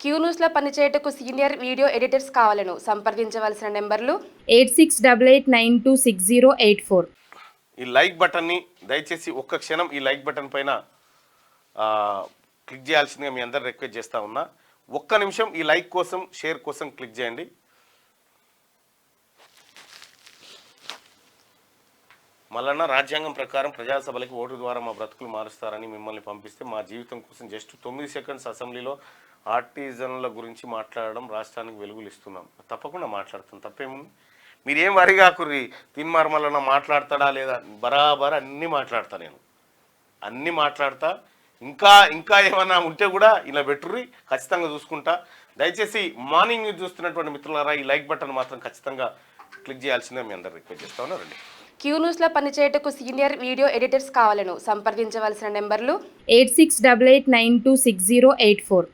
Queue న్యూస్లో పనిచేయటకు senior video editors కావాలను సంప్రదించవలసిన నెంబర్లు 8688926084. ఈ లైక్ బటన్ని దయచేసి ఒక్క క్షణం ఈ లైక్ బటన్ పైన క్లిక్ చేయాల్సిందిగా మీ అందరు రిక్వెస్ట్ చేస్తూ ఉన్నా. ఒక్క నిమిషం ఈ లైక్ కోసం షేర్ కోసం క్లిక్ చేయండి. మళ్ళా రాజ్యాంగం ప్రకారం ప్రజాసభలకి ఓటు ద్వారా మా బ్రతుకులు మారుస్తారని మిమ్మల్ని పంపిస్తే మా జీవితం కోసం జస్ట్ 9 సెకండ్స్ అసెంబ్లీలో ఆర్టిజన్ల గురించి మాట్లాడడం రాష్ట్రానికి వెలుగులు ఇస్తున్నాం. తప్పకుండా మాట్లాడుతాం, తప్పేముంది. మీరేం వరి కాకుర్రి తిన్మార్మలన మాట్లాడతాడా లేదా, బరాబర్ అన్నీ మాట్లాడతా, నేను అన్నీ మాట్లాడతా. ఇంకా ఏమన్నా ఉంటే కూడా ఇలా పెట్టుర్రి, ఖచ్చితంగా చూసుకుంటా. దయచేసి మార్నింగ్ న్యూస్ చూస్తున్నటువంటి మిత్రులారా ఈ లైక్ బటన్ మాత్రం ఖచ్చితంగా క్లిక్ చేయాల్సిందే మీ అందరు రిక్వెస్ట్ చేస్తా ఉన్నారండి. క్యూ న్యూస్లో పనిచేయటకు సీనియర్ వీడియో ఎడిటర్స్ కావాలను సంప్రదించవలసిన నెంబర్లు 8688926084.